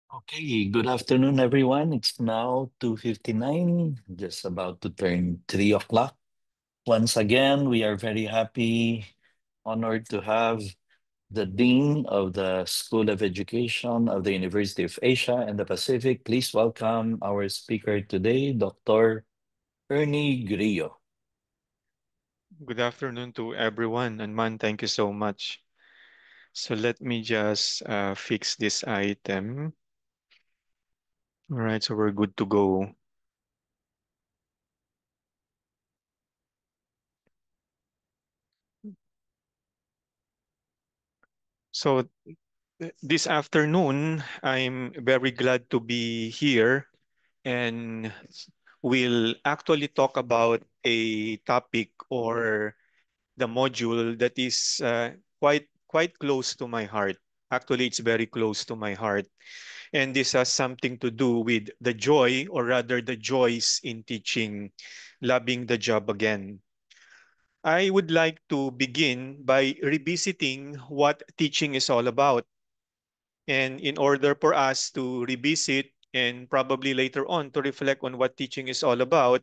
Okay, good afternoon, everyone. It's now 2:59, just about to turn 3 o'clock. Once again, we are very happy, honored to have the Dean of the School of Education of the University of Asia and the Pacific. Please welcome our speaker today, Dr. Ernie Grillo. Good afternoon to everyone. And Man, thank you so much. So let me just fix this item. All right, so we're good to go. So this afternoon, I'm very glad to be here and we'll actually talk about a topic or the module that is quite close to my heart. Actually, it's very close to my heart. And this has something to do with the joy, or rather the joys in teaching, loving the job again. I would like to begin by revisiting what teaching is all about. And in order for us to revisit and probably later on to reflect on what teaching is all about,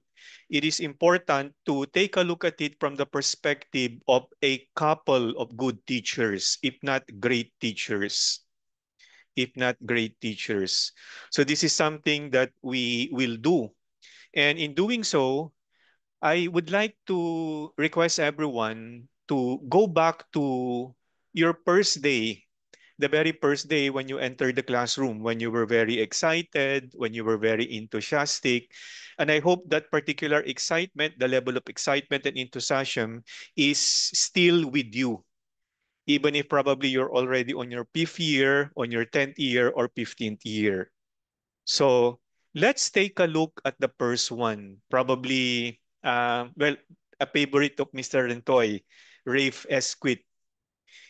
it is important to take a look at it from the perspective of a couple of good teachers, if not great teachers. If not great teachers. So this is something that we will do. And in doing so, I would like to request everyone to go back to your first day, the very first day when you entered the classroom, when you were very excited, when you were very enthusiastic. And I hope that particular excitement, the level of excitement and enthusiasm is still with you, even if probably you're already on your fifth year, on your 10th year, or 15th year. So let's take a look at the first one. Probably, a favorite of Mr. Rentoy, Rafe Esquit.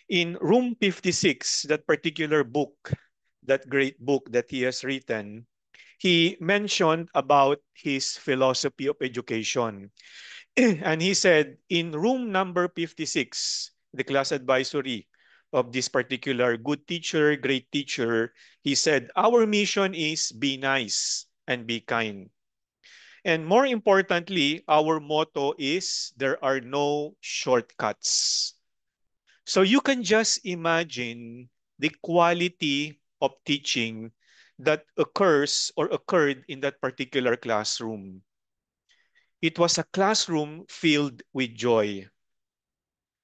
In Room 56, that particular book, that great book that he has written, he mentioned about his philosophy of education. And he said, in room number 56, the class advisory of this particular good teacher, great teacher, he said, our mission is be nice and be kind. And more importantly, our motto is there are no shortcuts. So you can just imagine the quality of teaching that occurs or occurred in that particular classroom. It was a classroom filled with joy.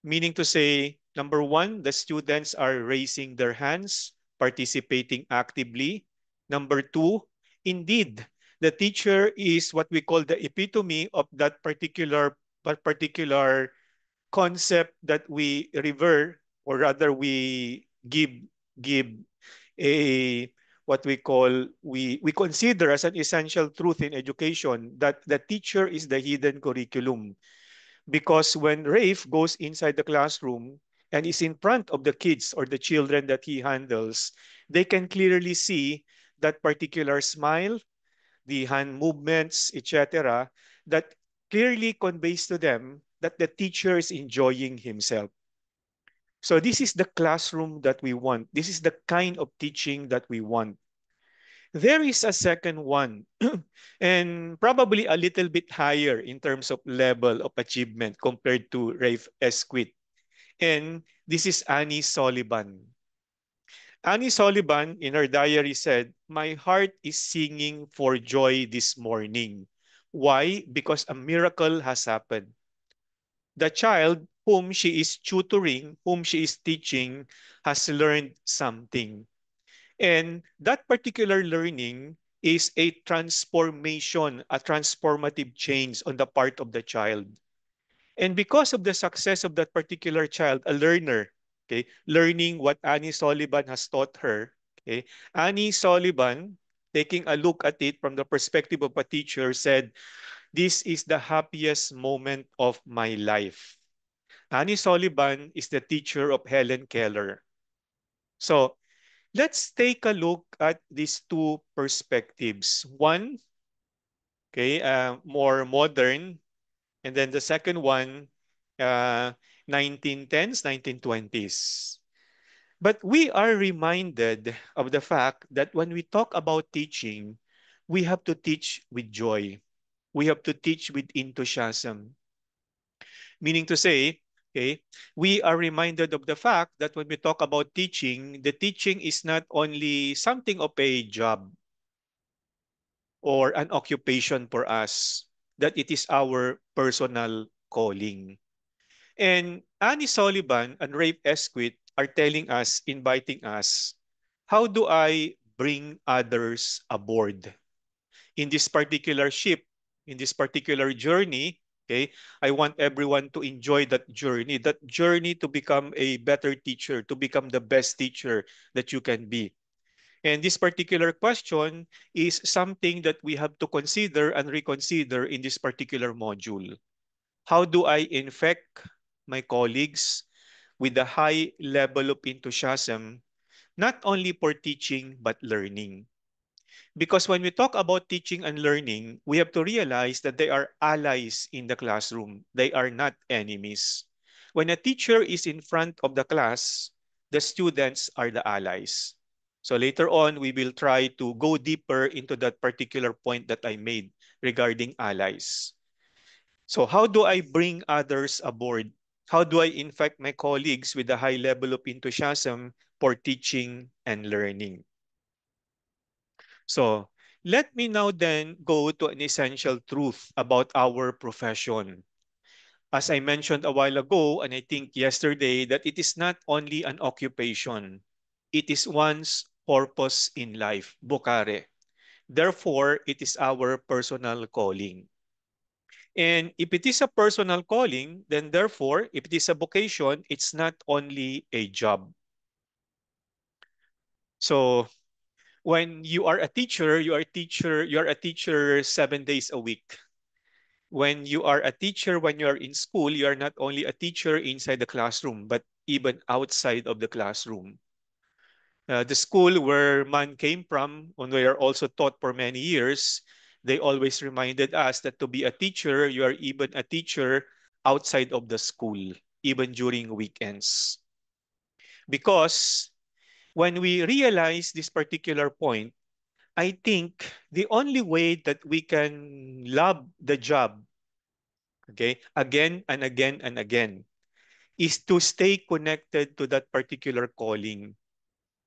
Meaning to say, number one, the students are raising their hands, participating actively. Number two, indeed, the teacher is what we call the epitome of that particular concept that we revere, or rather we give a what we call we consider as an essential truth in education, that the teacher is the hidden curriculum. Because when Rafe goes inside the classroom and is in front of the kids or the children that he handles, they can clearly see that particular smile, the hand movements, etc., that clearly conveys to them that the teacher is enjoying himself. So this is the classroom that we want. This is the kind of teaching that we want. There is a second one, and probably a little bit higher in terms of level of achievement compared to Rafe Esquit. And this is Annie Sullivan. Annie Sullivan in her diary said, my heart is singing for joy this morning. Why? Because a miracle has happened. The child whom she is tutoring, whom she is teaching, has learned something. And that particular learning is a transformation, a transformative change on the part of the child. And because of the success of that particular child, a learner, okay, learning what Annie Sullivan has taught her, okay, Annie Sullivan, taking a look at it from the perspective of a teacher, said, this is the happiest moment of my life. Annie Sullivan is the teacher of Helen Keller. So let's take a look at these two perspectives. One, okay, more modern, and then the second one, uh, 1910s, 1920s. But we are reminded of the fact that when we talk about teaching, we have to teach with joy. We have to teach with enthusiasm. Meaning to say, okay, we are reminded of the fact that when we talk about teaching, the teaching is not only something of a job or an occupation for us, that it is our personal calling. And Annie Sullivan and Rafe Esquith are telling us, inviting us, how do I bring others aboard in this particular ship, in this particular journey? Okay, I want everyone to enjoy that journey to become a better teacher, to become the best teacher that you can be. And this particular question is something that we have to consider and reconsider in this particular module. How do I infect my colleagues with a high level of enthusiasm, not only for teaching but learning? Because when we talk about teaching and learning, we have to realize that they are allies in the classroom. They are not enemies. When a teacher is in front of the class, the students are the allies. So later on, we will try to go deeper into that particular point that I made regarding allies. So how do I bring others aboard? How do I infect my colleagues with a high level of enthusiasm for teaching and learning? So let me now then go to an essential truth about our profession. As I mentioned a while ago, and I think yesterday, that it is not only an occupation, it is one's purpose in life, Bukare. Therefore, it is our personal calling. And if it is a personal calling, then therefore, if it is a vocation, it's not only a job. So when you are a teacher, you are a teacher 7 days a week. When you are a teacher, when you are in school, you are not only a teacher inside the classroom, but even outside of the classroom. The school where man came from, when we are also taught for many years, they always reminded us that to be a teacher, you are even a teacher outside of the school, even during weekends. Because when we realize this particular point, I think the only way that we can love the job, okay, again and again and again, is to stay connected to that particular calling,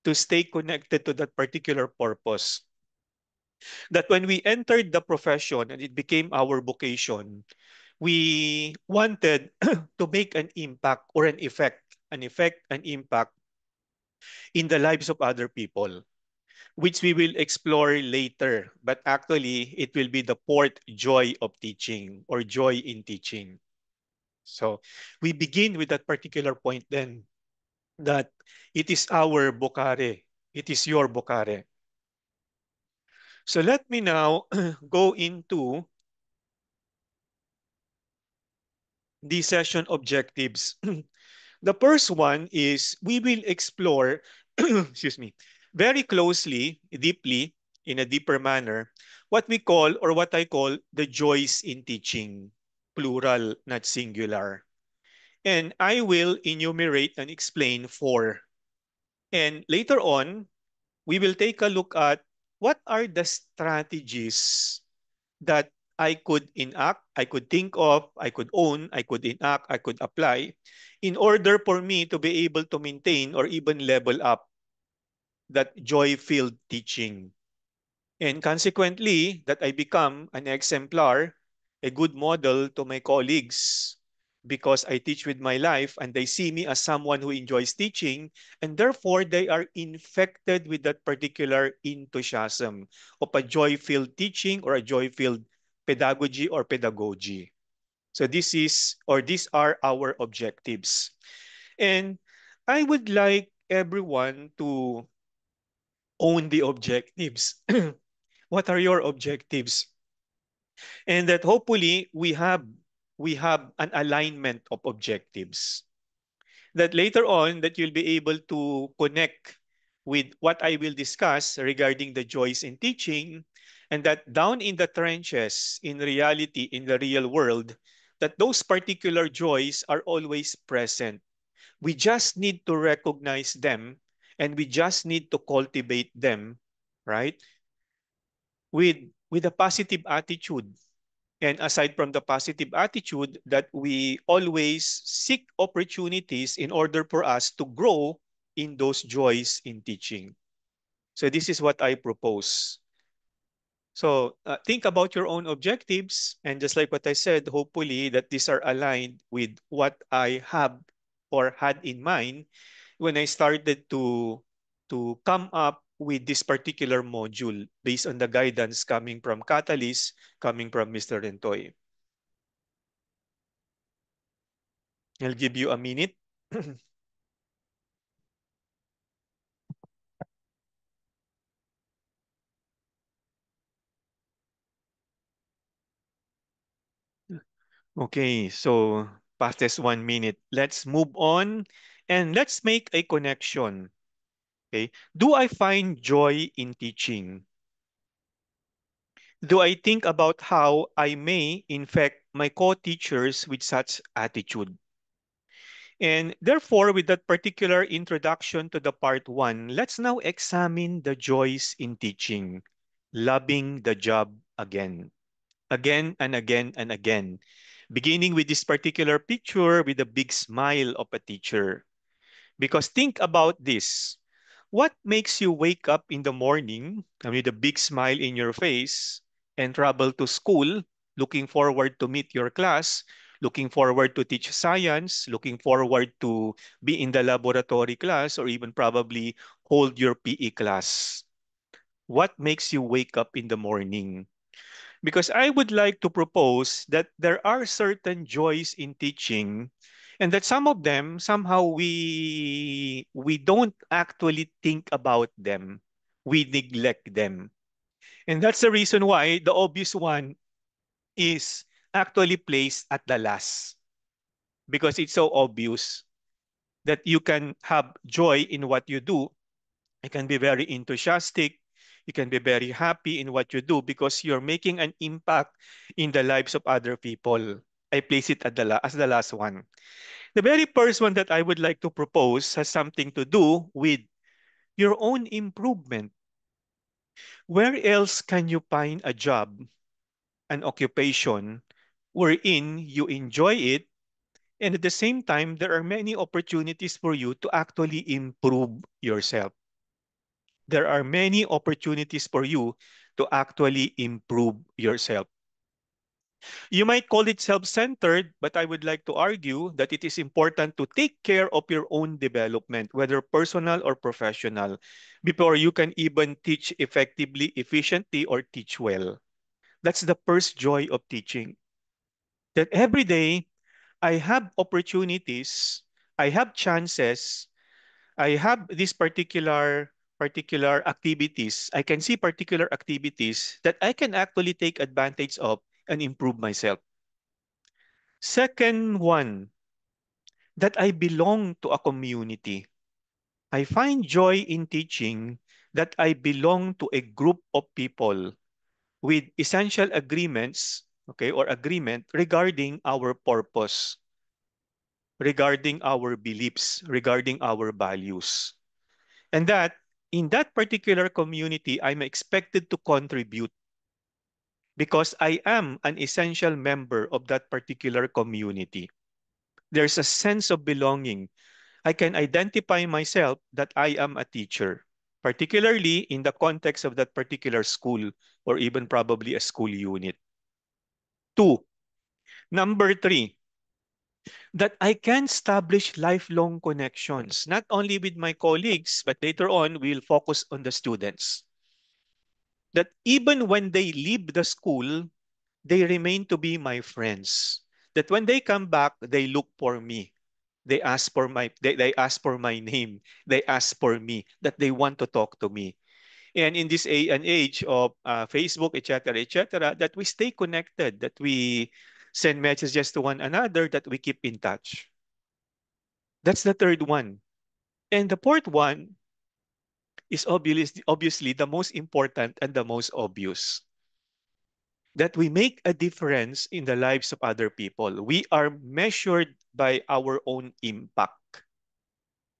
to stay connected to that particular purpose. That when we entered the profession and it became our vocation, we wanted to make an impact or an impact in the lives of other people, which we will explore later. But actually, it will be the fourth joy of teaching or joy in teaching. So we begin with that particular point then, that it is our Bokare. It is your Bokare. So let me now go into the session objectives. The first one is we will explore, excuse me, very closely, deeply, in a deeper manner, what we call or what I call the joys in teaching, plural, not singular. And I will enumerate and explain four. And later on, we will take a look at what are the strategies that I could enact, I could think of, I could own, I could enact, I could apply in order for me to be able to maintain or even level up that joy-filled teaching. And consequently, that I become an exemplar, a good model to my colleagues because I teach with my life and they see me as someone who enjoys teaching, and therefore they are infected with that particular enthusiasm of a joy-filled teaching or a joy-filled pedagogy or pedagogy. So this is or these are our objectives. And I would like everyone to own the objectives. What are your objectives? And that hopefully we have an alignment of objectives. That later on that you'll be able to connect with what I will discuss regarding the joys in teaching, and that down in the trenches, in reality, in the real world, that those particular joys are always present. We just need to recognize them and we just need to cultivate them, right? With with a positive attitude. And aside from the positive attitude, that we always seek opportunities in order for us to grow in those joys in teaching. So this is what I propose. So think about your own objectives, and just like what I said, hopefully that these are aligned with what I have or had in mind when I started to come up with this particular module based on the guidance coming from Catalyst, coming from Mr. Rentoy. I'll give you a minute. Okay, so past this 1 minute. Let's move on and let's make a connection. Okay. Do I find joy in teaching? Do I think about how I may infect my co-teachers with such attitude? And therefore, with that particular introduction to the part one, let's now examine the joys in teaching, loving the job again and again and again, beginning with this particular picture with a big smile of a teacher. Because think about this. What makes you wake up in the morning with a big smile in your face and travel to school, looking forward to meet your class, looking forward to teach science, looking forward to be in the laboratory class, or even probably hold your PE class? What makes you wake up in the morning? Because I would like to propose that there are certain joys in teaching, and that some of them somehow we don't actually think about them. We neglect them. And that's the reason why the obvious one is actually placed at the last, because it's so obvious that you can have joy in what you do. You can be very enthusiastic. You can be very happy in what you do because you're making an impact in the lives of other people. I place it at as the last one. The very first one that I would like to propose has something to do with your own improvement. Where else can you find a job, an occupation, wherein you enjoy it, and at the same time, there are many opportunities for you to actually improve yourself? There are many opportunities for you to actually improve yourself. You might call it self-centered, but I would like to argue that it is important to take care of your own development, whether personal or professional, before you can even teach effectively, efficiently, or teach well. That's the first joy of teaching. That every day I have opportunities, I have chances, I have these particular activities. I can see particular activities that I can actually take advantage of and improve myself. Second one, that I belong to a community. I find joy in teaching that I belong to a group of people with essential agreements, okay, or agreement regarding our purpose, regarding our beliefs, regarding our values. And that in that particular community, I'm expected to contribute because I am an essential member of that particular community. There's a sense of belonging. I can identify myself that I am a teacher, particularly in the context of that particular school or even probably a school unit. Two, number three, that I can establish lifelong connections, not only with my colleagues, but later on, we'll focus on the students. That even when they leave the school, they remain to be my friends. That when they come back, they look for me. They ask for my name. They ask for me, that they want to talk to me. And in this an age of Facebook, etc., that we stay connected, that we send messages to one another, that we keep in touch. That's the third one. And the fourth one is obviously the most important and the most obvious, that we make a difference in the lives of other people. We are measured by our own impact,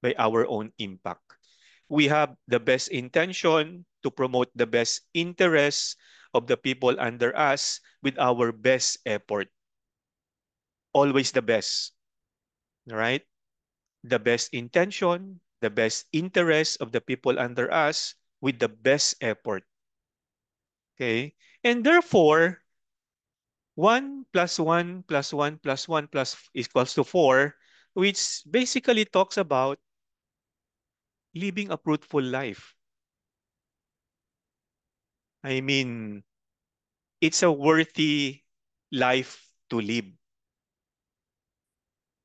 by our own impact. We have the best intention to promote the best interests of the people under us with our best effort. Always the best, right? The best intention, the best interest of the people under us with the best effort. Okay? And therefore, 1 plus 1 plus 1 plus 1 plus equals to 4, which basically talks about living a fruitful life. I mean, it's a worthy life to live.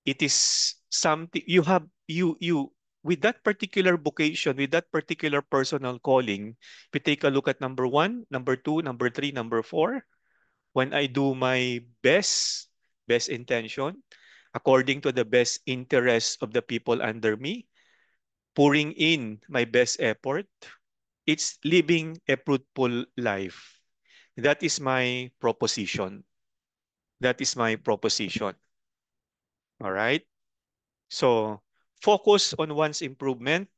It is something you with that particular vocation, with that particular personal calling. If you take a look at number one, number two, number three, number four, when I do my best intention, according to the best interest of the people under me, pouring in my best effort, it's living a fruitful life. That is my proposition. That is my proposition. All right. So focus on one's improvement.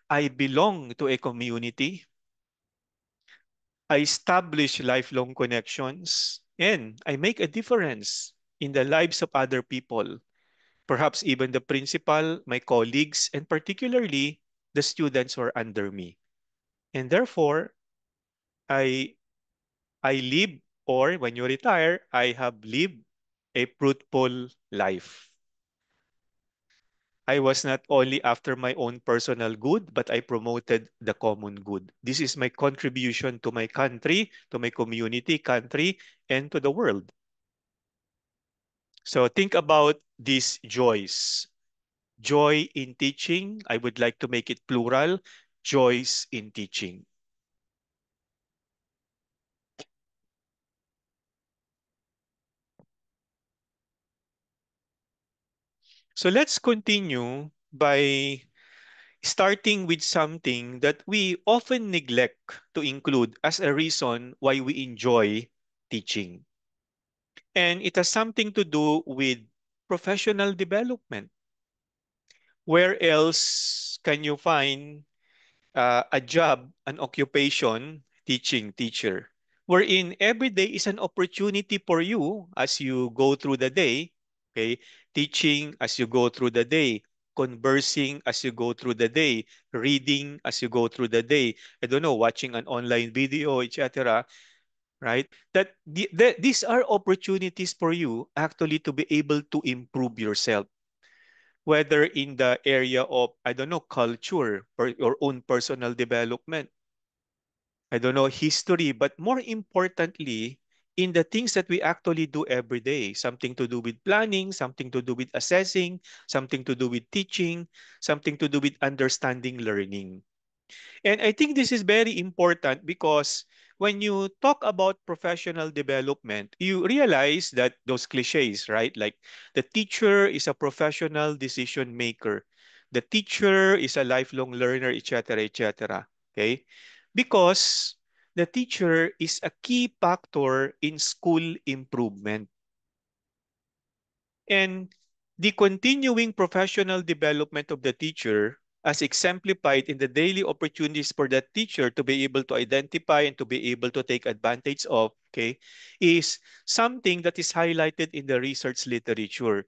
I belong to a community. I establish lifelong connections and I make a difference in the lives of other people, perhaps even the principal, my colleagues, and particularly the students who are under me. And therefore, I I live, or when you retire, I have lived a fruitful life. I was not only after my own personal good, but I promoted the common good. This is my contribution to my country, to my community, country, and to the world. So think about these joys. Joy in teaching, I would like to make it plural, joys in teaching. So let's continue by starting with something that we often neglect to include as a reason why we enjoy teaching. And it has something to do with professional development. Where else can you find a job, an occupation, teaching, teacher, wherein every day is an opportunity for you as you go through the day, okay? Teaching as you go through the day, conversing as you go through the day, reading as you go through the day, I don't know, watching an online video, etc., right? That these are opportunities for you actually to be able to improve yourself, whether in the area of, I don't know, culture or your own personal development, I don't know, history, but more importantly, in the things that we actually do every day, something to do with planning, something to do with assessing, something to do with teaching, something to do with understanding learning. And I think this is very important because when you talk about professional development, you realize that those cliches, right? Like the teacher is a professional decision maker. The teacher is a lifelong learner, etc., etc. Okay? Because the teacher is a key factor in school improvement. And the continuing professional development of the teacher, as exemplified in the daily opportunities for that teacher to be able to identify and to be able to take advantage of, okay, is something that is highlighted in the research literature.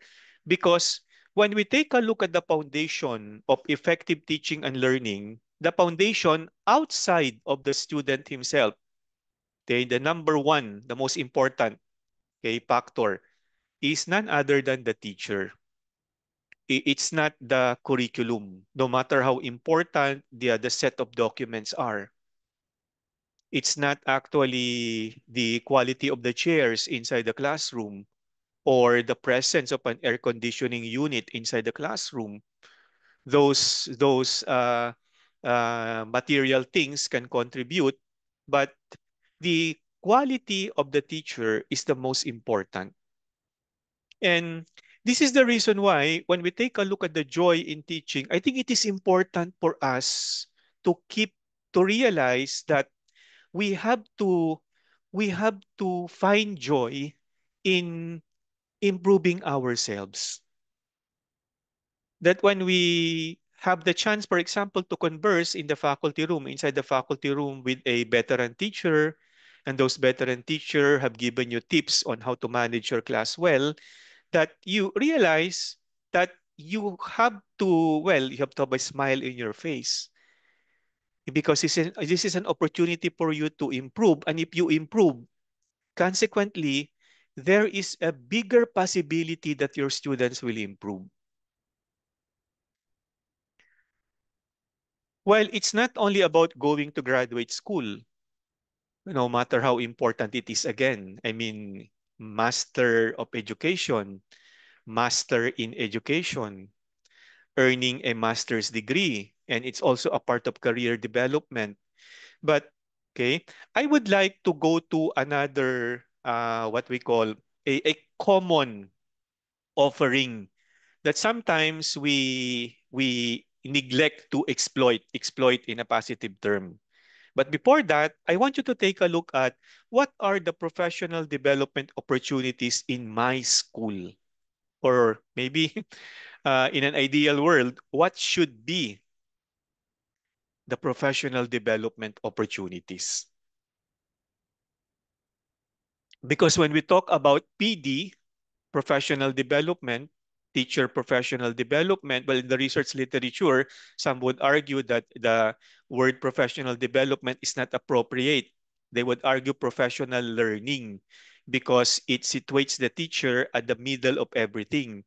Because when we take a look at the foundation of effective teaching and learning, the foundation outside of the student himself, okay, the number one, the most important, okay, factor is none other than the teacher. It's not the curriculum, no matter how important the set of documents are. It's not actually the quality of the chairs inside the classroom or the presence of an air conditioning unit inside the classroom. Those material things can contribute, but the quality of the teacher is the most important. And this is the reason why when we take a look at the joy in teaching, I think it is important for us to keep to realize that we have to we have to find joy in improving ourselves. That when we have the chance, for example, to converse in the faculty room, inside the faculty room with a veteran teacher, and those veteran teacher have given you tips on how to manage your class well, that you realize that you have to have a smile in your face because this is an opportunity for you to improve. And if you improve, consequently, there is a bigger possibility that your students will improve. Well, it's not only about going to graduate school, no matter how important it is again. I mean, master of education, master in education, earning a master's degree, and it's also a part of career development. But okay, I would like to go to another what we call a common offering that sometimes we neglect to exploit in a positive term. But before that, I want you to take a look at what are the professional development opportunities in my school, or maybe in an ideal world, what should be the professional development opportunities. Because when we talk about PD, professional development, teacher professional development, well, in the research literature, some would argue that the word professional development is not appropriate. They would argue professional learning because it situates the teacher at the middle of everything,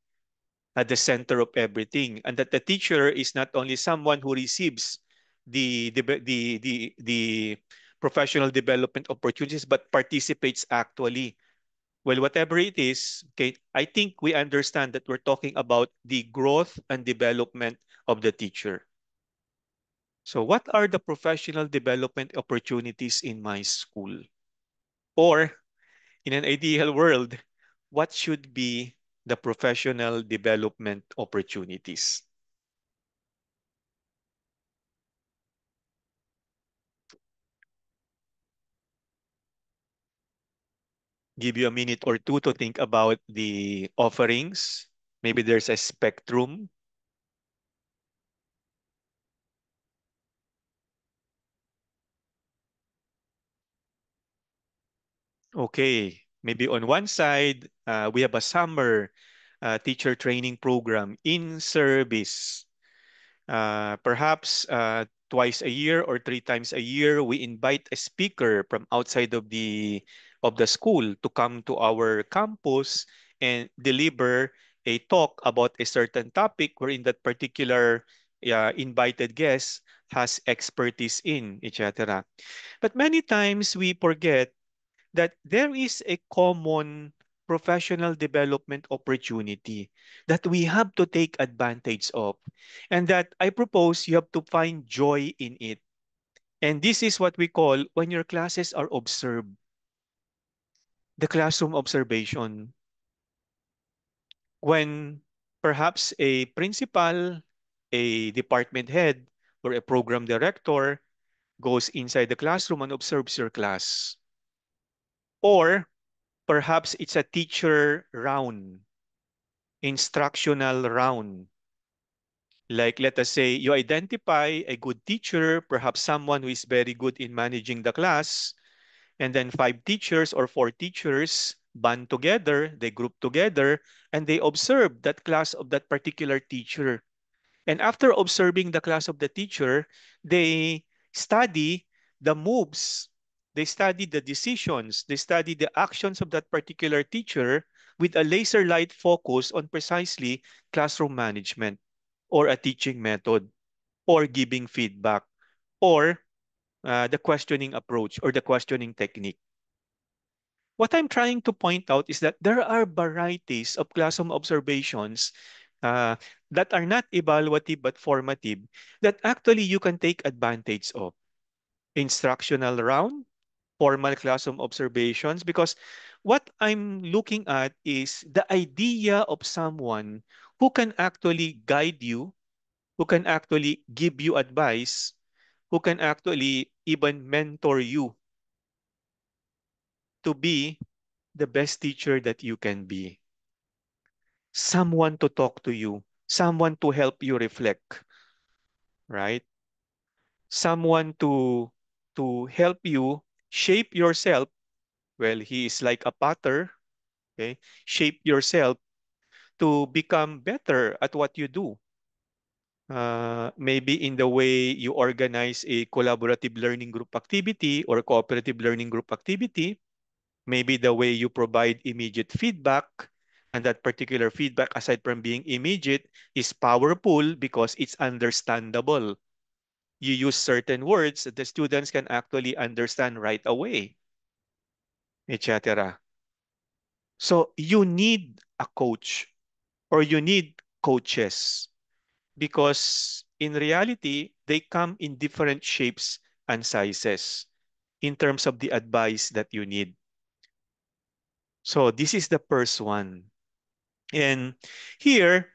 at the center of everything, and that the teacher is not only someone who receives the professional development opportunities, but participates actually. Well, whatever it is, okay, I think we understand that we're talking about the growth and development of the teacher. So, what are the professional development opportunities in my school? Or, in an ideal world, what should be the professional development opportunities? Give you a minute or two to think about the offerings. Maybe there's a spectrum. Okay, maybe on one side, we have a summer teacher training program in service. Perhaps twice a year or three times a year, we invite a speaker from outside of the school to come to our campus and deliver a talk about a certain topic wherein that particular invited guest has expertise in, etc. But many times we forget that there is a common professional development opportunity that we have to take advantage of, and that I propose you have to find joy in it. And this is what we call when your classes are observed, the classroom observation. When perhaps a principal, a department head, or a program director goes inside the classroom and observes your class. Or perhaps it's a teacher round, instructional round. Like, let us say you identify a good teacher, perhaps someone who is very good in managing the class, and then five teachers or four teachers band together, they group together, and they observe that class of that particular teacher. And after observing the class of the teacher, they study the moves, they study the decisions, they study the actions of that particular teacher with a laser light focus on precisely classroom management or a teaching method or giving feedback or the questioning approach or the questioning technique. What I'm trying to point out is that there are varieties of classroom observations uh, that are not evaluative but formative that actually you can take advantage of. Instructional round, formal classroom observations, because what I'm looking at is the idea of someone who can actually guide you, who can actually give you advice, who can actually even mentor you to be the best teacher that you can be. Someone to talk to you, someone to help you reflect. right? Someone to help you shape yourself. Well, he is like a potter, okay? Shape yourself to become better at what you do. Maybe in the way you organize a collaborative learning group activity or cooperative learning group activity, maybe the way you provide immediate feedback, and that particular feedback, aside from being immediate, is powerful because it's understandable. You use certain words that the students can actually understand right away, etc. So you need a coach or you need coaches because in reality, they come in different shapes and sizes in terms of the advice that you need. So this is the first one. And here,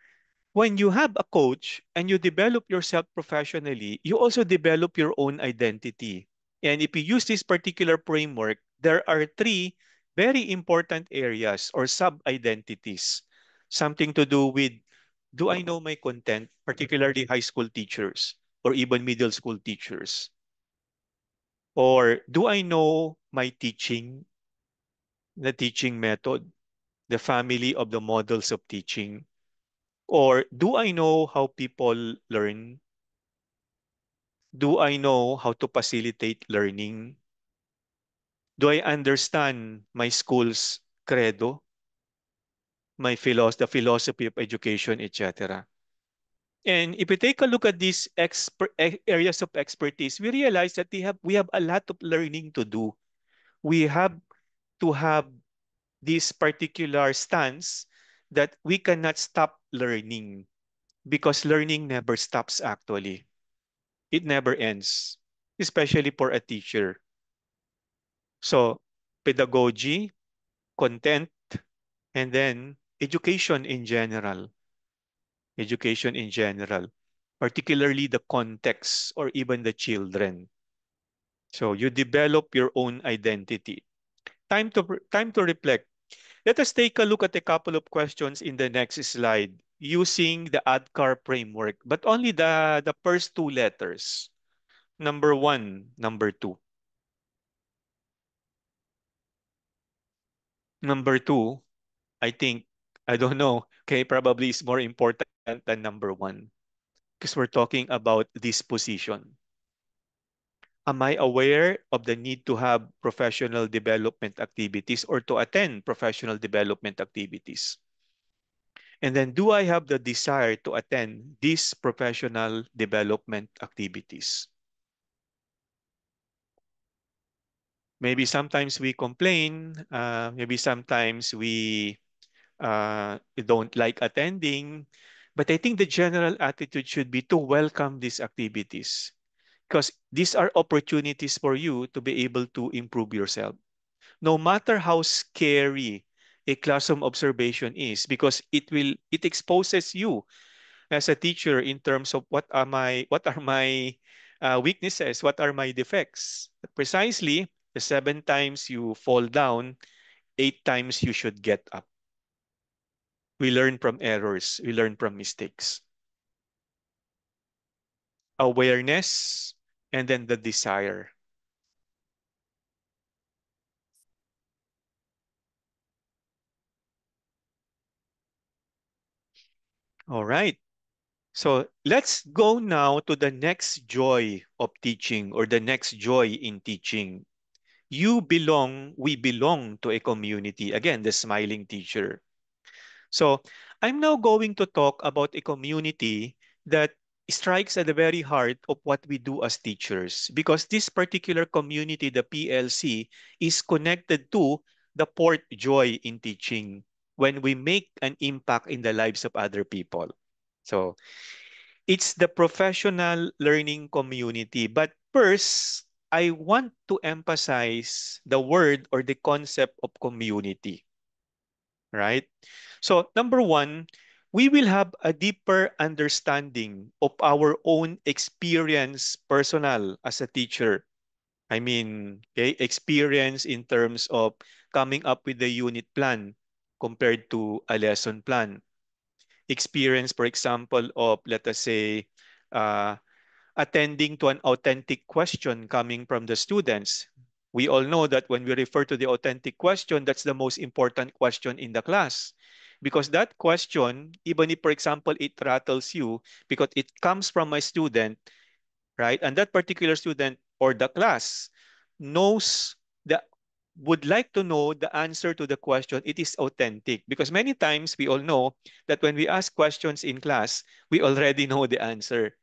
when you have a coach and you develop yourself professionally, you also develop your own identity. And if you use this particular framework, there are three very important areas or sub-identities. Something to do with, do I know my content, particularly high school teachers or even middle school teachers? Or do I know my teaching, the teaching method, the family of the models of teaching? Or do I know how people learn? Do I know how to facilitate learning? Do I understand my school's credo, the philosophy of education, etc.? And if we take a look at these areas of expertise, we realize that we have a lot of learning to do. We have to have this particular stance that we cannot stop learning because learning never stops actually. It never ends, especially for a teacher. So, pedagogy, content, and then education in general, particularly the context or even the children. So, you develop your own identity. Time to reflect. Let us take a look at a couple of questions in the next slide using the ADKAR framework, but only the first two letters. Number one, number two. Number two, I think, I don't know, okay, probably is more important than number one because we're talking about disposition. Am I aware of the need to have professional development activities or to attend professional development activities? And then do I have the desire to attend these professional development activities? Maybe sometimes we complain, maybe sometimes we don't like attending. But I think the general attitude should be to welcome these activities because these are opportunities for you to be able to improve yourself. No matter how scary a classroom observation is, because it exposes you as a teacher in terms of what are my weaknesses, what are my defects. Precisely, the 7 times you fall down, 8 times you should get up. We learn from errors, we learn from mistakes. Awareness, and then the desire. All right. So let's go now to the next joy of teaching or the next joy in teaching. We belong to a community. Again, the smiling teacher. So I'm now going to talk about a community that strikes at the very heart of what we do as teachers because this particular community, the PLC, is connected to the fourth joy in teaching when we make an impact in the lives of other people. So it's the professional learning community. But first, I want to emphasize the word or the concept of community, right? So, number one, we will have a deeper understanding of our own experience personal as a teacher. I mean, okay, experience in terms of coming up with the unit plan compared to a lesson plan. Experience, for example, of let us say, uh, attending to an authentic question coming from the students. We all know that when we refer to the authentic question, that's the most important question in the class. Because that question, even if, for example, it rattles you, because it comes from a student, right? And that particular student or the class knows the would like to know the answer to the question, it is authentic. Because many times we all know that when we ask questions in class, we already know the answer.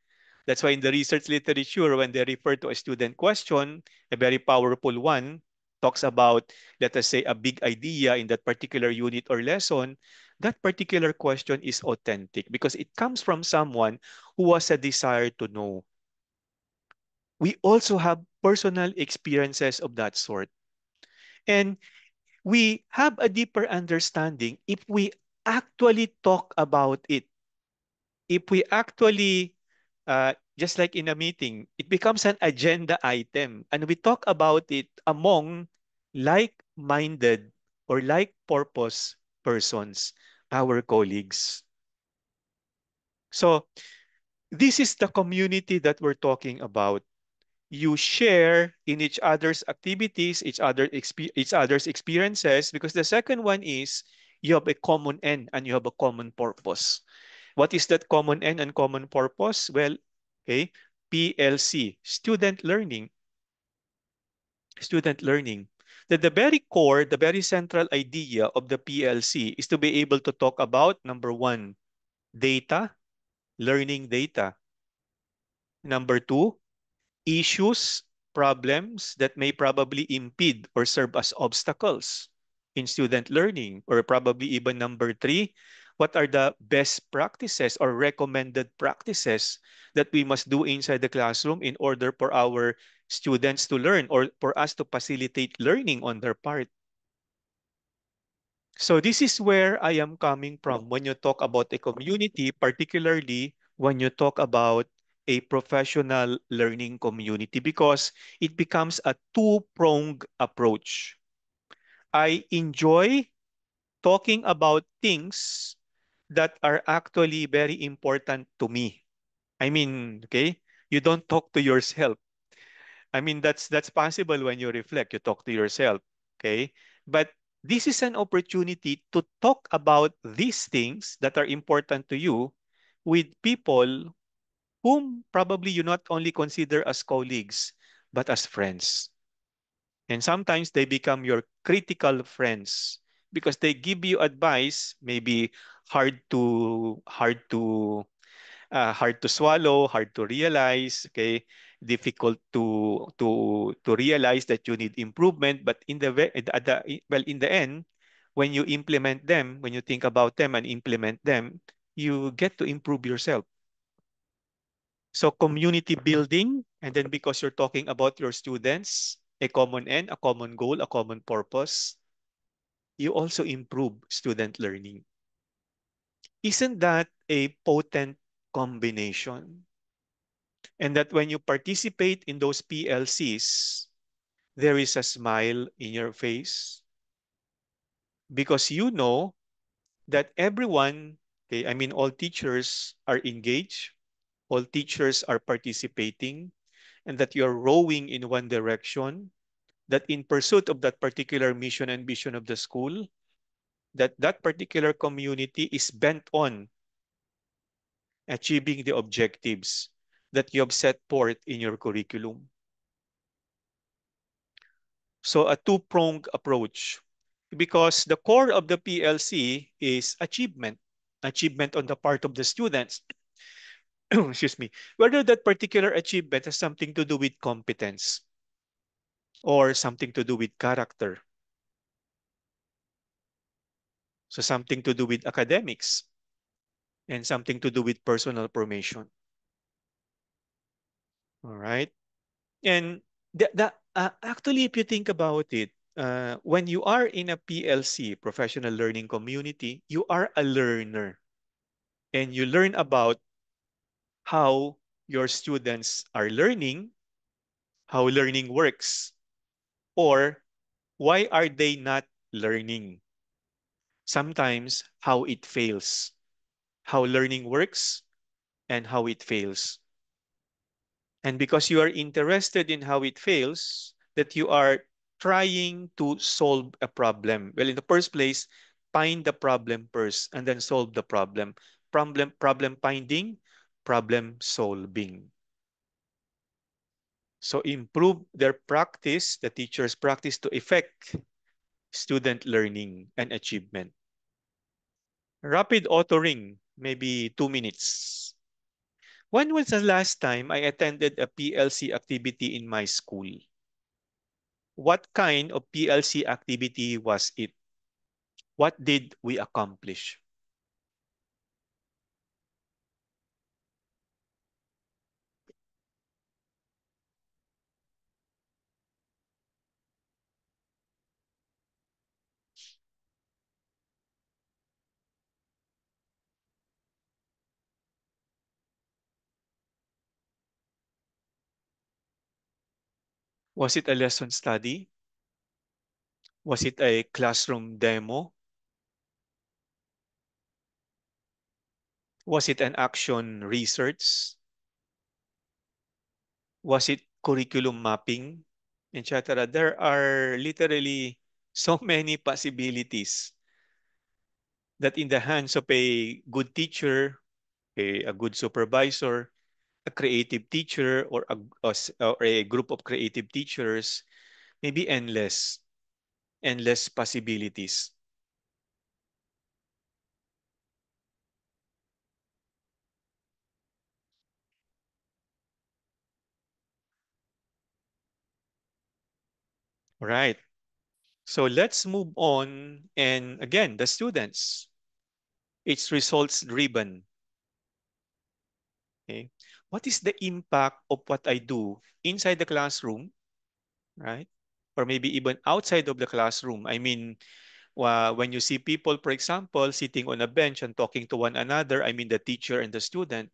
That's why in the research literature, when they refer to a student question, a very powerful one, talks about, let us say, a big idea in that particular unit or lesson, that particular question is authentic because it comes from someone who has a desire to know. We also have personal experiences of that sort. And we have a deeper understanding if we actually talk about it. If we actually, just like in a meeting, it becomes an agenda item and we talk about it among like-minded or like-purpose persons, our colleagues. So this is the community that we're talking about. You share in each other's activities, each other's experiences, because the second one is you have a common end and you have a common purpose. What is that common end and common purpose? Well, okay, PLC, student learning, student learning. That the very core, the very central idea of the PLC is to be able to talk about number one, data, learning data. Number two, issues, problems that may probably impede or serve as obstacles in student learning. Or probably even number three, what are the best practices or recommended practices that we must do inside the classroom in order for our students to learn or for us to facilitate learning on their part. So this is where I am coming from when you talk about a community, particularly when you talk about a professional learning community, because it becomes a two-pronged approach. I enjoy talking about things that are actually very important to me. I mean, okay, you don't talk to yourself. I mean, that's possible when you reflect, you talk to yourself, okay? But this is an opportunity to talk about these things that are important to you with people whom probably you not only consider as colleagues, but as friends. And sometimes they become your critical friends because they give you advice, maybe hard to swallow, hard to realize, okay, difficult to realize that you need improvement, but in the end, when you implement them, when you think about them and implement them, you get to improve yourself. So community building, and then because you're talking about your students, a common end, a common goal, a common purpose, you also improve student learning. Isn't that a potent combination? And that when you participate in those PLCs, there is a smile in your face because you know that everyone, okay, I mean, all teachers are engaged, all teachers are participating, and that you're rowing in one direction, that in pursuit of that particular mission and vision of the school, that that particular community is bent on achieving the objectives that you have set forth in your curriculum. So a two-pronged approach because the core of the PLC is achievement, achievement on the part of the students. Excuse me, whether that particular achievement has something to do with competence or something to do with character, so something to do with academics and something to do with personal formation. All right. And actually, if you think about it, when you are in a PLC, professional learning community, you are a learner and you learn about how your students are learning, how learning works, or why are they not learning? Sometimes how it fails, how learning works, and how it fails. And because you are interested in how it fails, that you are trying to solve a problem. Well, in the first place, find the problem first and then solve the problem. Problem finding, problem solving. So improve their practice, the teacher's practice to effect student learning and achievement. Rapid authoring, maybe 2 minutes. When was the last time I attended a PLC activity in my school? What kind of PLC activity was it? What did we accomplish? Was it a lesson study? Was it a classroom demo? Was it an action research? Was it curriculum mapping, etc.? There are literally so many possibilities that in the hands of a good teacher, a good supervisor, a creative teacher, or or a group of creative teachers, maybe endless possibilities. Right. So let's move on. And again, the students, it's results driven. Okay. What is the impact of what I do inside the classroom, right? Or maybe even outside of the classroom. I mean, when you see people, for example, sitting on a bench and talking to one another, I mean the teacher and the student,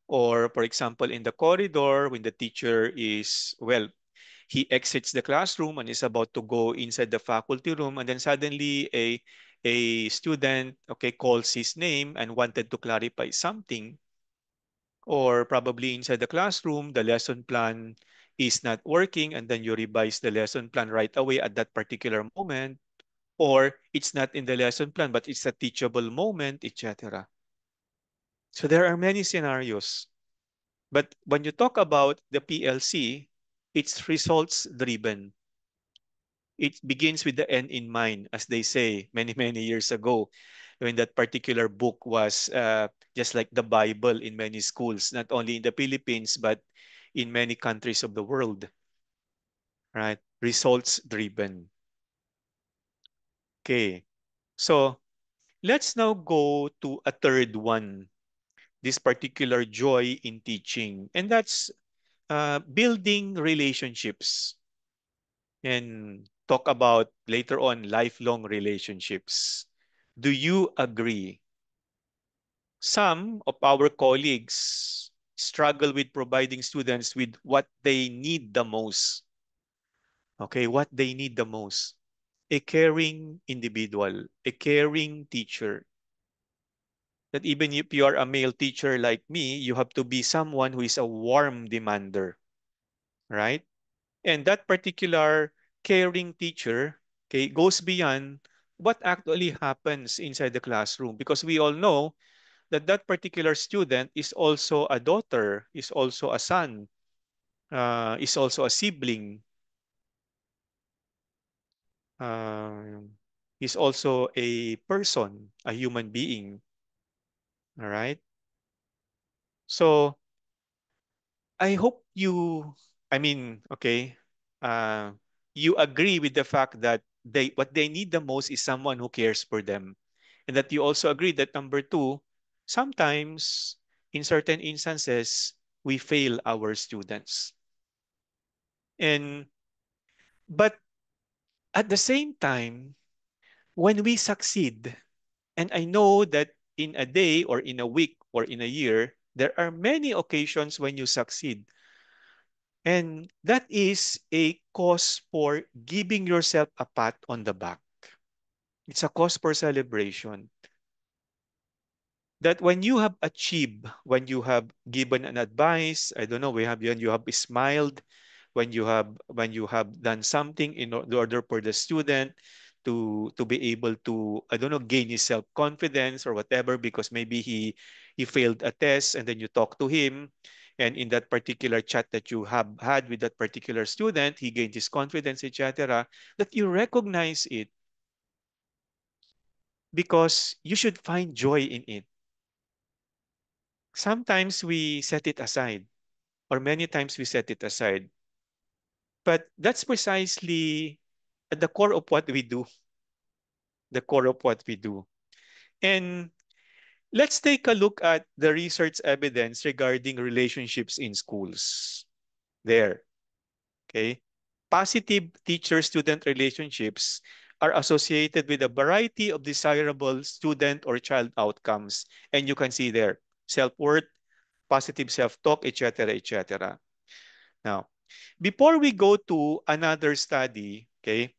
or for example, in the corridor, when the teacher is, well, he exits the classroom and is about to go inside the faculty room, and then suddenly a student, okay, calls his name and wanted to clarify something, or probably inside the classroom, the lesson plan is not working, and then you revise the lesson plan right away at that particular moment, or it's not in the lesson plan, but it's a teachable moment, etc. So there are many scenarios. But when you talk about the PLC, it's results driven. It begins with the end in mind, as they say many, many years ago, when that particular book was just like the Bible in many schools, not only in the Philippines, but in many countries of the world, right? Results driven. Okay. So let's now go to a third one, this particular joy in teaching, and that's building relationships, and talk about later on lifelong relationships. Do you agree? Some of our colleagues struggle with providing students with what they need the most. Okay, what they need the most. A caring individual, a caring teacher. That even if you are a male teacher like me, you have to be someone who is a warm demander, right? And that particular caring teacher, okay, goes beyond what actually happens inside the classroom, because we all know that that particular student is also a daughter, is also a son, is also a sibling, uh, is also a person, a human being. All right. So I hope I mean, okay, uh, you agree with the fact that what they need the most is someone who cares for them. And that you also agree that number two, sometimes in certain instances, we fail our students. And but at the same time, when we succeed, and I know that in a day or in a week or in a year, there are many occasions when you succeed. And that is a cause for giving yourself a pat on the back. It's a cause for celebration. that when you have achieved, when you have given an advice, I don't know, when you have smiled, when you have done something in order for the student to be able to, I don't know, gain his self-confidence or whatever, because maybe he failed a test, and then you talk to him, and in that particular chat that you have had with that particular student, he gained his confidence, etc., that you recognize it, because you should find joy in it. Sometimes we set it aside, or many times we set it aside. But that's precisely at the core of what we do, the core of what we do. And let's take a look at the research evidence regarding relationships in schools. There, okay? Positive teacher-student relationships are associated with a variety of desirable student or child outcomes. And you can see there, self-worth, positive self-talk, etc., etc. Now, before we go to another study, okay,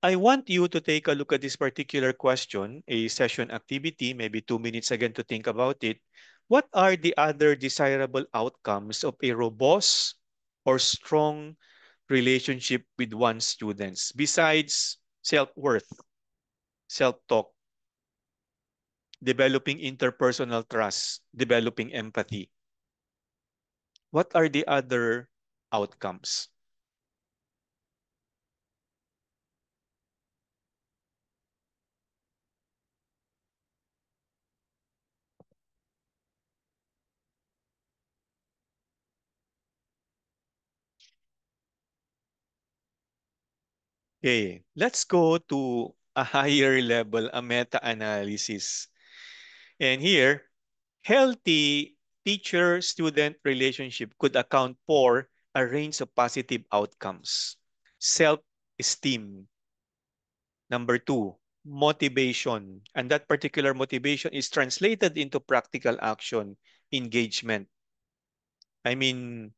I want you to take a look at this particular question, a session activity, maybe 2 minutes again to think about it. What are the other desirable outcomes of a robust or strong relationship with one's students besides self-worth, self-talk, developing interpersonal trust, developing empathy? What are the other outcomes? Okay, let's go to a higher level, a meta-analysis. And here, healthy teacher-student relationship could account for a range of positive outcomes. Self-esteem. Number two, motivation. And that particular motivation is translated into practical action, engagement. I mean,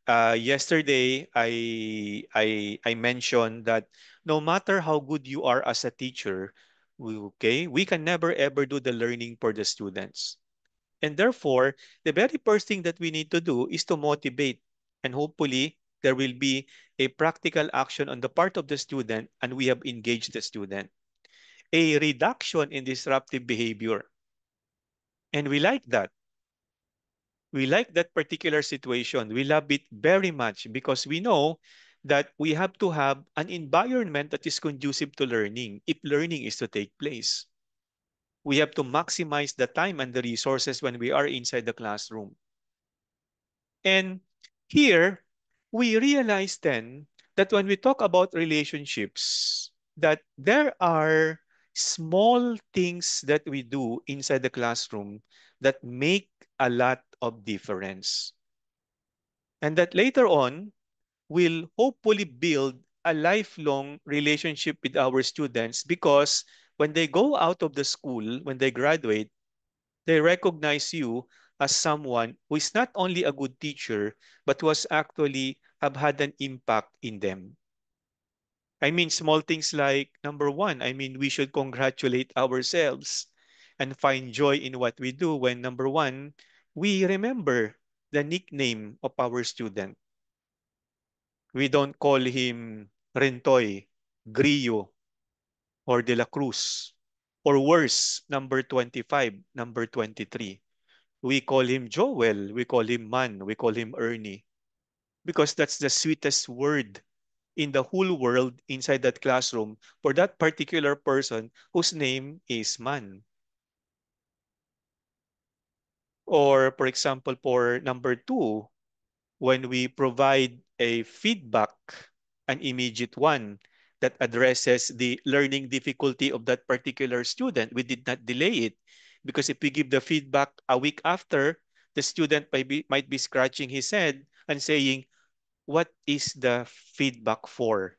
yesterday I mentioned that no matter how good you are as a teacher, we can never ever do the learning for the students. And therefore, the very first thing that we need to do is to motivate. And hopefully, there will be a practical action on the part of the student, and we have engaged the student. A reduction in disruptive behavior. And we like that. We like that particular situation. We love it very much because we know that we have to have an environment that is conducive to learning if learning is to take place. We have to maximize the time and the resources when we are inside the classroom. And here, we realize then that when we talk about relationships, that there are small things that we do inside the classroom that make a lot of difference. And that later on will hopefully build a lifelong relationship with our students, because when they go out of the school, when they graduate, they recognize you as someone who is not only a good teacher, but who has actually have had an impact in them. I mean, small things like, number one, I mean, we should congratulate ourselves and find joy in what we do when, number one, we remember the nickname of our student. We don't call him Rentoy, Grillo, or De La Cruz. Or worse, number 25, number 23. We call him Joel, we call him Man, we call him Ernie. Because that's the sweetest word in the whole world inside that classroom for that particular person whose name is Man. Or, for example, for number two, when we provide a feedback, an immediate one that addresses the learning difficulty of that particular student, we did not delay it. Because if we give the feedback a week after, the student might be scratching his head and saying, what is the feedback for?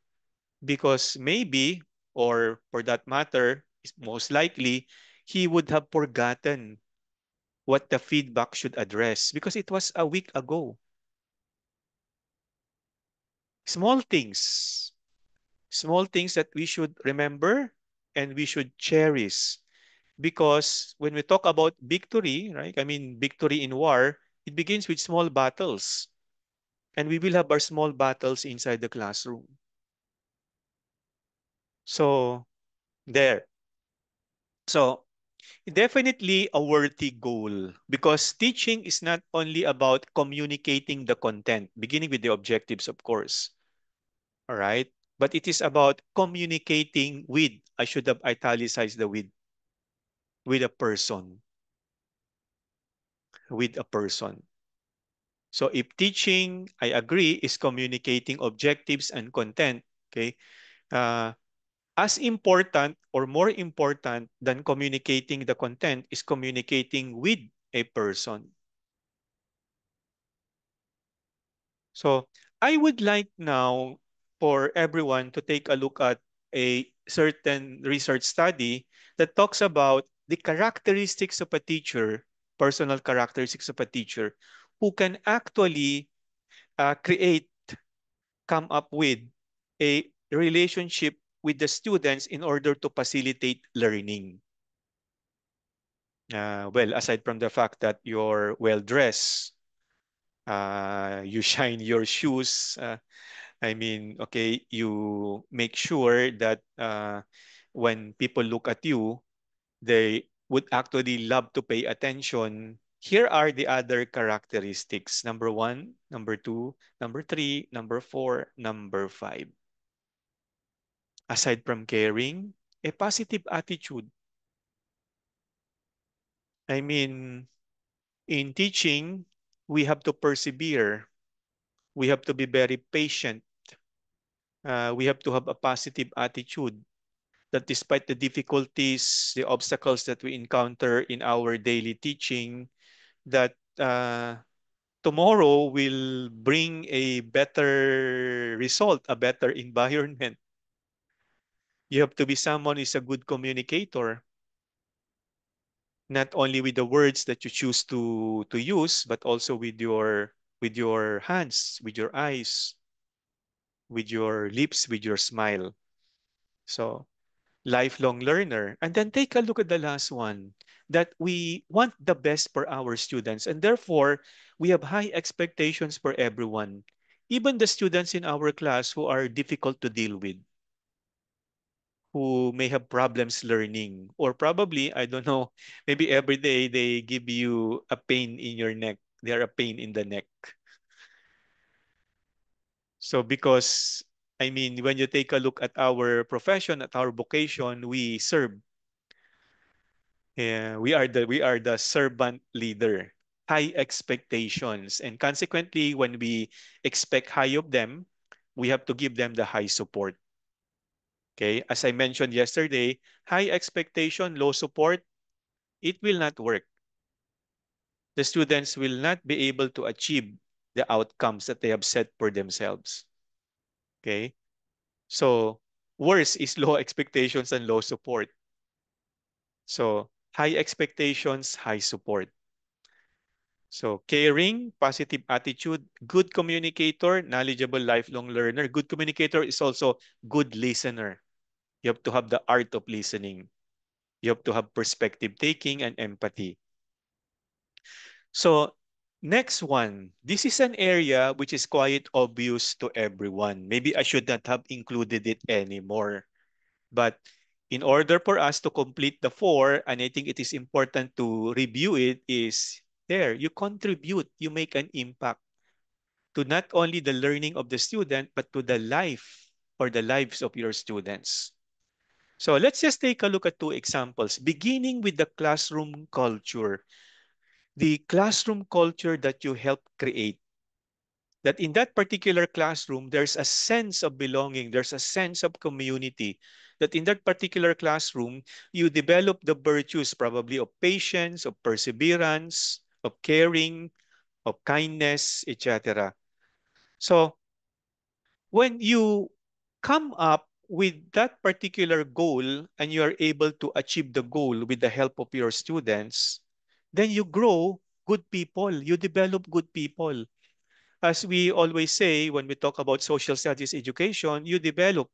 Because maybe, or for that matter, most likely, he would have forgotten what the feedback should address because it was a week ago. Small things, small things that we should remember and we should cherish because when we talk about victory, right? I mean, victory in war, it begins with small battles. And we will have our small battles inside the classroom. So, there. So, definitely a worthy goal because teaching is not only about communicating the content, beginning with the objectives, of course. All right. But it is about communicating with, I should have italicized the with a person, with a person. So if teaching, I agree, is communicating objectives and content, okay, uh, as important or more important than communicating the content is communicating with a person. So I would like now for everyone to take a look at a certain research study that talks about the characteristics of a teacher, personal characteristics of a teacher, who can actually create, come up with a relationship with the students in order to facilitate learning. Well, aside from the fact that you're well dressed, you shine your shoes, I mean, okay, you make sure that when people look at you, they would actually love to pay attention. Here are the other characteristics. Number one, number two, number three, number four, number five. Aside from caring, a positive attitude. I mean, in teaching, we have to persevere. We have to be very patient. We have to have a positive attitude that despite the difficulties, the obstacles that we encounter in our daily teaching, that tomorrow will bring a better result, a better environment. You have to be someone who is a good communicator, not only with the words that you choose to use, but also with your hands, with your eyes, with your lips, with your smile. So lifelong learner. And then take a look at the last one that we want the best for our students. And therefore, we have high expectations for everyone, even the students in our class who are difficult to deal with, who may have problems learning, or probably, I don't know, maybe every day they give you a pain in your neck. They are a pain in the neck. So because I mean, when you take a look at our profession, at our vocation, we serve. Yeah, we are the servant leader. High expectations. And consequently, when we expect high of them, we have to give them the high support. Okay. As I mentioned yesterday, high expectation, low support, it will not work. The students will not be able to achieve the outcomes that they have set for themselves. Okay. So worse is low expectations and low support. So high expectations, high support. So caring, positive attitude, good communicator, knowledgeable lifelong learner. Good communicator is also good listener. You have to have the art of listening. You have to have perspective taking and empathy. So next one, this is an area which is quite obvious to everyone. Maybe I should not have included it anymore. But in order for us to complete the four, and I think it is important to review it, is there. You contribute, you make an impact to not only the learning of the student, but to the life or the lives of your students. So let's just take a look at two examples, beginning with the classroom culture. The classroom culture that you help create, that in that particular classroom, there's a sense of belonging, there's a sense of community, that in that particular classroom, you develop the virtues probably of patience, of perseverance, of caring, of kindness, etc. So when you come up with that particular goal and you are able to achieve the goal with the help of your students, then you grow good people, you develop good people. As we always say when we talk about social studies education, you develop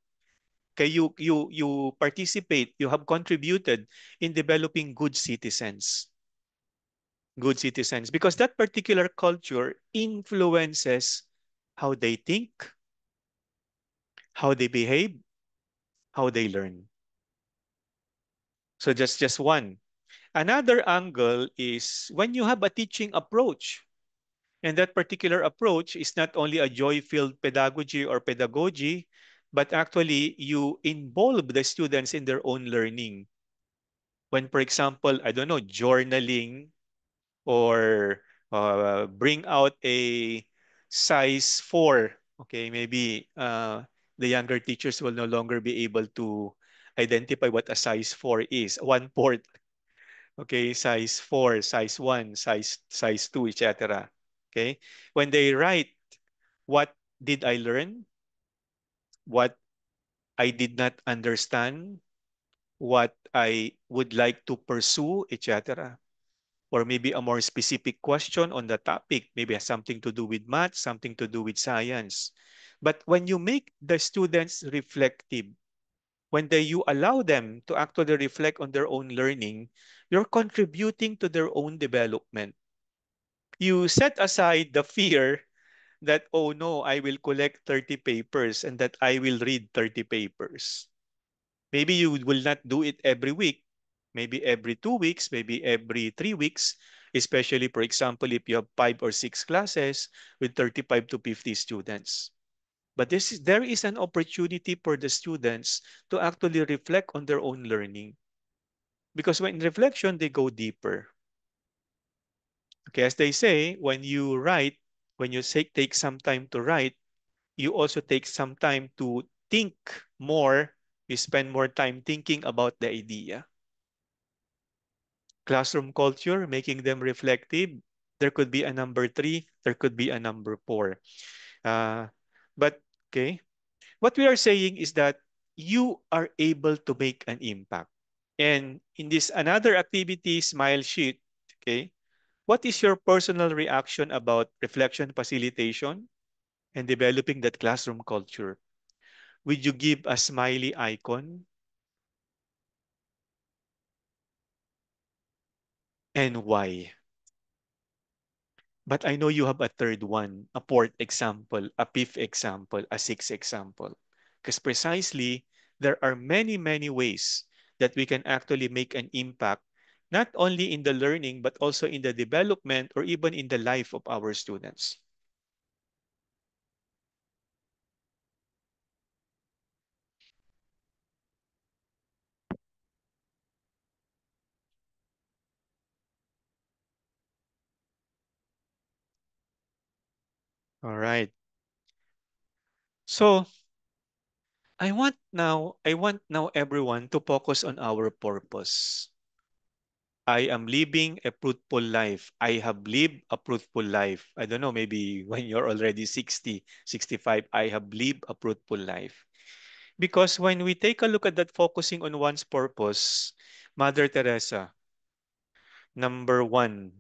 Okay, you participate, you have contributed in developing good citizens. Good citizens, because that particular culture influences how they think, how they behave, how they learn. So just one. Another angle is when you have a teaching approach, and that particular approach is not only a joy-filled pedagogy or pedagogy, but actually you involve the students in their own learning. When, for example, I don't know, journaling or bring out a size 4. Okay, maybe the younger teachers will no longer be able to identify what a size 4 is. One fourth, okay, size 4, size 1, size 2, etc. Okay, when they write, what did I learn? What I did not understand? What I would like to pursue, etc. Or maybe a more specific question on the topic, maybe has something to do with math, something to do with science. But when you make the students reflective, you allow them to actually reflect on their own learning, you're contributing to their own development. You set aside the fear that, oh no, I will collect 30 papers and that I will read 30 papers. Maybe you will not do it every week, maybe every 2 weeks, maybe every 3 weeks, especially, for example, if you have 5 or 6 classes with 35 to 50 students. But there is an opportunity for the students to actually reflect on their own learning. Because when in reflection, they go deeper. Okay, as they say, when you write, when you say, take some time to write, you also take some time to think more. You spend more time thinking about the idea. Classroom culture, making them reflective. There could be a number three, there could be a number four. Uh, but okay, what we are saying is that you are able to make an impact. And in this another activity, smile sheet, okay, what is your personal reaction about reflection facilitation and developing that classroom culture? Would you give a smiley icon, and why? But I know you have a third one, a fourth example, a fifth example, a sixth example. Because precisely, there are many, many ways that we can actually make an impact, not only in the learning, but also in the development or even in the life of our students. All right. So I want now everyone to focus on our purpose. I am living a fruitful life. I have lived a fruitful life. I don't know, maybe when you're already 60, 65, I have lived a fruitful life. Because when we take a look at that focusing on one's purpose, Mother Teresa, number one,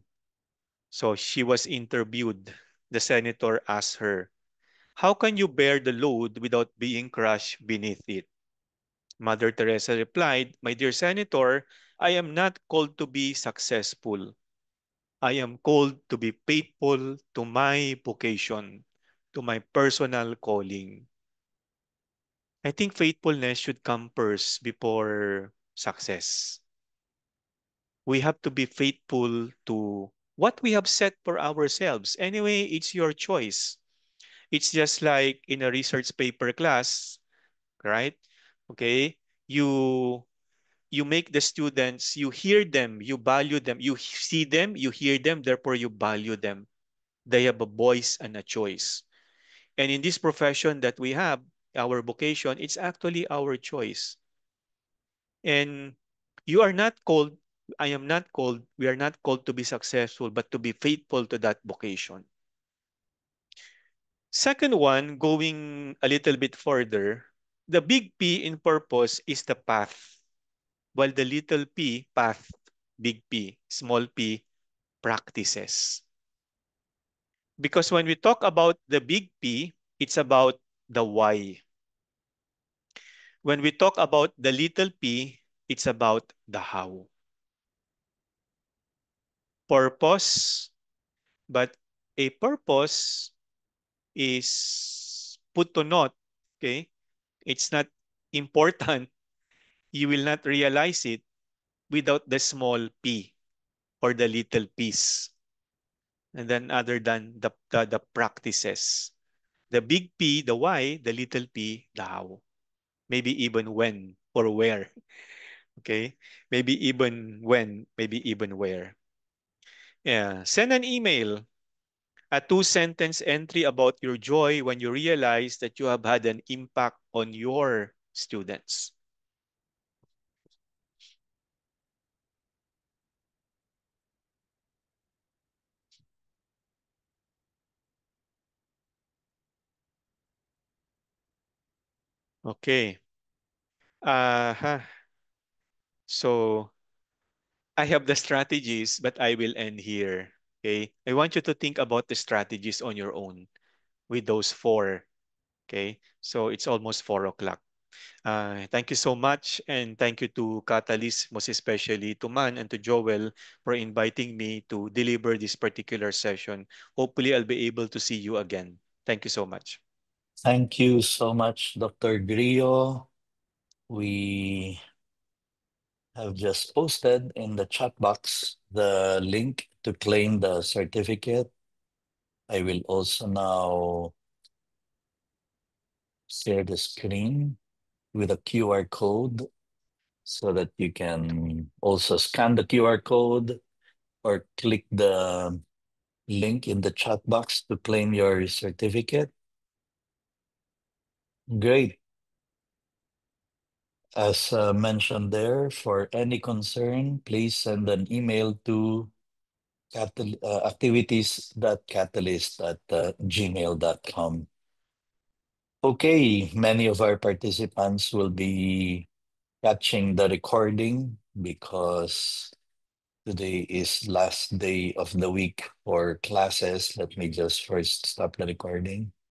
so she was interviewed. The senator asked her, how can you bear the load without being crushed beneath it? Mother Teresa replied, my dear senator, I am not called to be successful. I am called to be faithful to my vocation, to my personal calling. I think faithfulness should come first before success. We have to be faithful to what we have set for ourselves. Anyway, it's your choice. It's just like in a research paper class, right? Okay, you you make the students, you hear them, you value them, you see them, you hear them, therefore you value them. They have a voice and a choice. And in this profession that we have, our vocation, it's actually our choice. And you are not called, I am not called, we are not called to be successful, but to be faithful to that vocation. Second one, going a little bit further, the big P in purpose is the path, while the little p, path, big P, small p, practices. Because when we talk about the big P, it's about the why. When we talk about the little p, it's about the how. Purpose, but a purpose is put to naught. Okay? It's not important. You will not realize it without the small p or the little piece. And then other than the practices. The big P, the why, the little p, the how. Maybe even when or where. Okay? Maybe even when, maybe even where. Yeah. Send an email, a two-sentence entry about your joy when you realize that you have had an impact on your students. Okay. Uh-huh. So I have the strategies, but I will end here. Okay. I want you to think about the strategies on your own with those four. Okay. So it's almost 4 o'clock. Thank you so much. And thank you to Catalyst, most especially to Man and to Joel for inviting me to deliver this particular session. Hopefully, I'll be able to see you again. Thank you so much. Thank you so much, Dr. Grillo. We have just posted in the chat box the link to claim the certificate. I will also now share the screen with a QR code so that you can also scan the QR code or click the link in the chat box to claim your certificate. Great. As mentioned there, for any concern, please send an email to activities.catalyst@gmail.com. Okay, many of our participants will be catching the recording because today is last day of the week for classes. Let me just first stop the recording.